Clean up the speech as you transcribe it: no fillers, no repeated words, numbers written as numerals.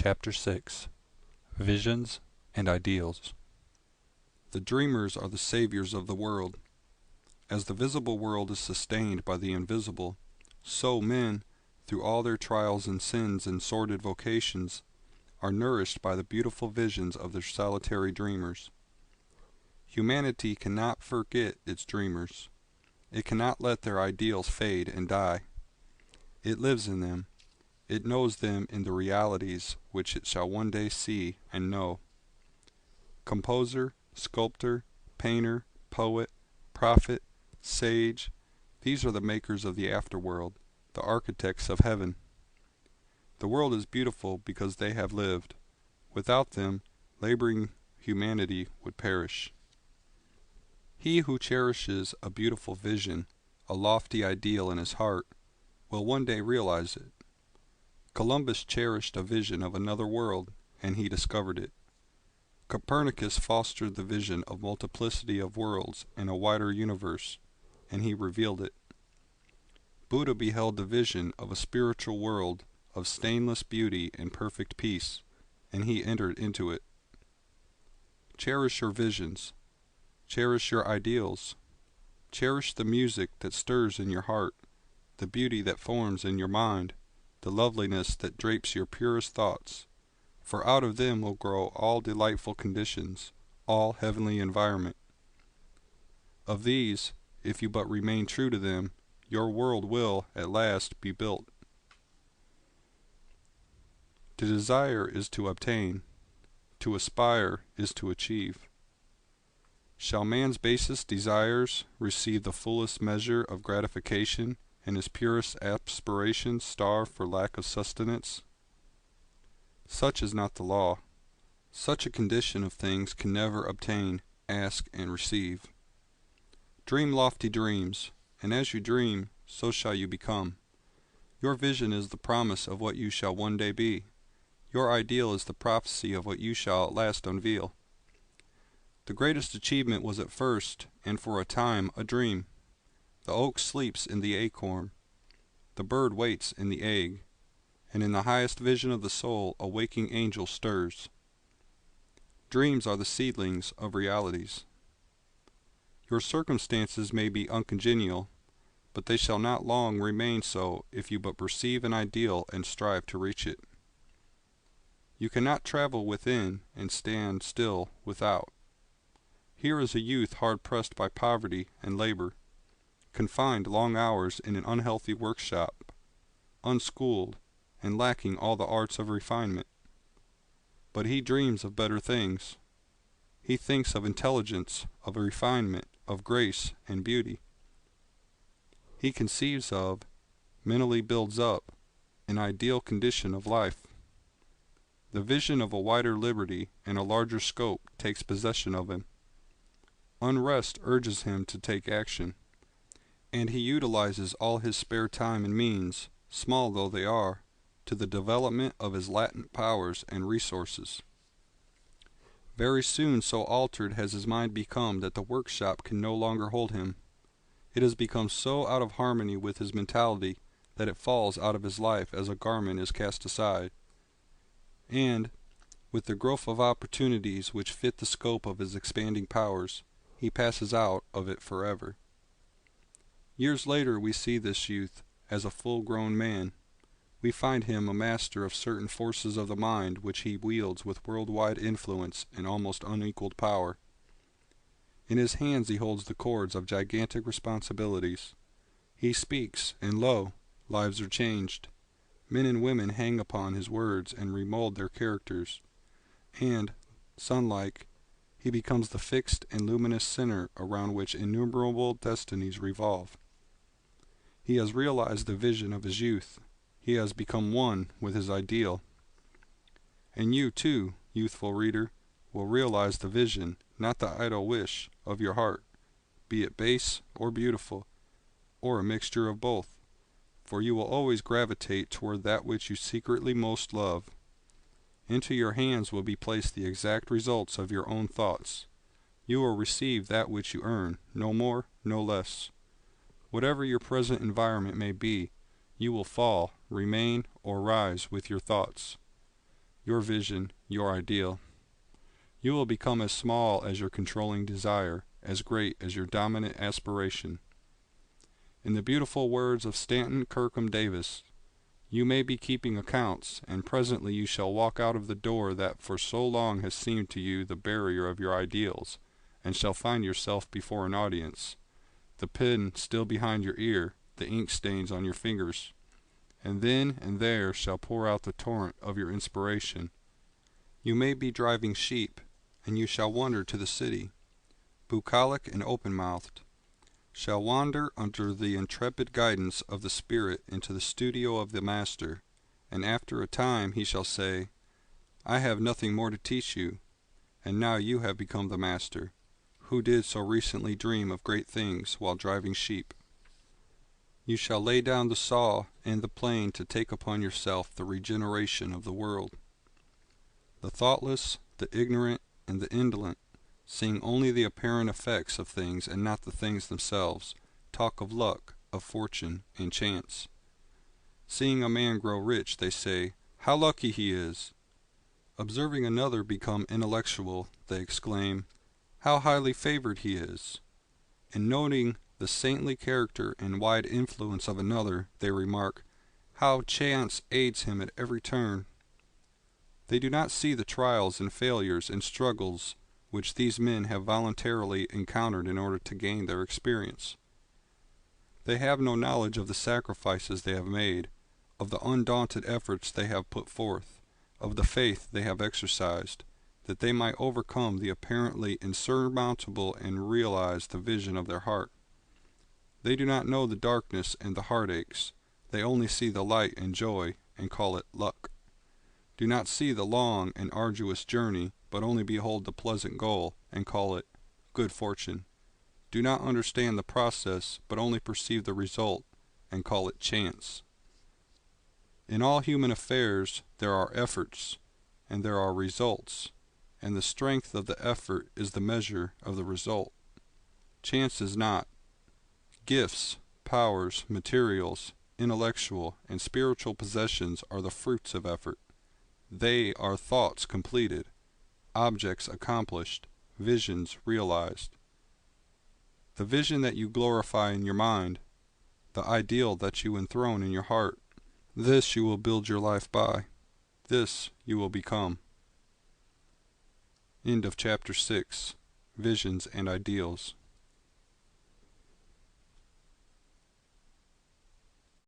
Chapter 6 Visions and Ideals. The dreamers are the saviors of the world. As the visible world is sustained by the invisible, so men, through all their trials and sins and sordid vocations, are nourished by the beautiful visions of their solitary dreamers. Humanity cannot forget its dreamers. It cannot let their ideals fade and die. It lives in them. It knows them in the realities which it shall one day see and know. Composer, sculptor, painter, poet, prophet, sage, these are the makers of the afterworld, the architects of heaven. The world is beautiful because they have lived. Without them, laboring humanity would perish. He who cherishes a beautiful vision, a lofty ideal in his heart, will one day realize it. Columbus cherished a vision of another world, and he discovered it. Copernicus fostered the vision of multiplicity of worlds and a wider universe, and he revealed it. Buddha beheld the vision of a spiritual world of stainless beauty and perfect peace, and he entered into it. Cherish your visions. Cherish your ideals. Cherish the music that stirs in your heart, the beauty that forms in your mind, the loveliness that drapes your purest thoughts, for out of them will grow all delightful conditions, all heavenly environment. Of these, if you but remain true to them, your world will, at last, be built. To desire is to obtain. To aspire is to achieve. Shall man's basest desires receive the fullest measure of gratification, and his purest aspirations starve for lack of sustenance? Such is not the law. Such a condition of things can never obtain, ask, and receive. Dream lofty dreams, and as you dream, so shall you become. Your vision is the promise of what you shall one day be. Your ideal is the prophecy of what you shall at last unveil. The greatest achievement was at first, and for a time, a dream. The oak sleeps in the acorn. The bird waits in the egg. And in the highest vision of the soul, a waking angel stirs. Dreams are the seedlings of realities. Your circumstances may be uncongenial, but they shall not long remain so if you but perceive an ideal and strive to reach it. You cannot travel within and stand still without. Here is a youth hard pressed by poverty and labor, confined long hours in an unhealthy workshop, unschooled, and lacking all the arts of refinement. But he dreams of better things. He thinks of intelligence, of refinement, of grace and beauty. He conceives of, mentally builds up, an ideal condition of life. The vision of a wider liberty and a larger scope takes possession of him. Unrest urges him to take action, and he utilizes all his spare time and means, small though they are, to the development of his latent powers and resources. Very soon so altered has his mind become that the workshop can no longer hold him. It has become so out of harmony with his mentality that it falls out of his life as a garment is cast aside. And, with the growth of opportunities which fit the scope of his expanding powers, he passes out of it forever. Years later we see this youth as a full-grown man. We find him a master of certain forces of the mind which he wields with worldwide influence and almost unequaled power. In his hands he holds the cords of gigantic responsibilities. He speaks, and lo, lives are changed. Men and women hang upon his words and remold their characters. And, sun-like, he becomes the fixed and luminous center around which innumerable destinies revolve. He has realized the vision of his youth. He has become one with his ideal. And you, too, youthful reader, will realize the vision, not the idle wish, of your heart, be it base or beautiful, or a mixture of both, for you will always gravitate toward that which you secretly most love. Into your hands will be placed the exact results of your own thoughts. You will receive that which you earn, no more, no less. Whatever your present environment may be, you will fall, remain, or rise with your thoughts. your vision, your ideal. You will become as small as your controlling desire, as great as your dominant aspiration. In the beautiful words of Stanton Kirkham Davis, you may be keeping accounts, and presently you shall walk out of the door that for so long has seemed to you the barrier of your ideals, and shall find yourself before an audience, the pen still behind your ear, the ink stains on your fingers, and then and there shall pour out the torrent of your inspiration. You may be driving sheep, and you shall wander to the city, bucolic and open-mouthed, shall wander under the intrepid guidance of the Spirit into the studio of the Master, and after a time he shall say, I have nothing more to teach you, and now you have become the Master, who did so recently dream of great things while driving sheep. You shall lay down the saw and the plane to take upon yourself the regeneration of the world. The thoughtless, the ignorant, and the indolent, seeing only the apparent effects of things and not the things themselves, talk of luck, of fortune, and chance. Seeing a man grow rich, they say, how lucky he is! Observing another become intellectual, they exclaim, how highly favored he is! And noting the saintly character and wide influence of another, they remark, how chance aids him at every turn! They do not see the trials and failures and struggles which these men have voluntarily encountered in order to gain their experience. They have no knowledge of the sacrifices they have made, of the undaunted efforts they have put forth, of the faith they have exercised, that they might overcome the apparently insurmountable and realize the vision of their heart. They do not know the darkness and the heartaches. They only see the light and joy, and call it luck. Do not see the long and arduous journey, but only behold the pleasant goal, and call it good fortune. Do not understand the process, but only perceive the result, and call it chance. In all human affairs there are efforts, and there are results, and the strength of the effort is the measure of the result. Chance is not. Gifts, powers, materials, intellectual, and spiritual possessions are the fruits of effort. They are thoughts completed, objects accomplished, visions realized. The vision that you glorify in your mind, the ideal that you enthrone in your heart, this you will build your life by. This you will become. End of Chapter 6. Visions and Ideals.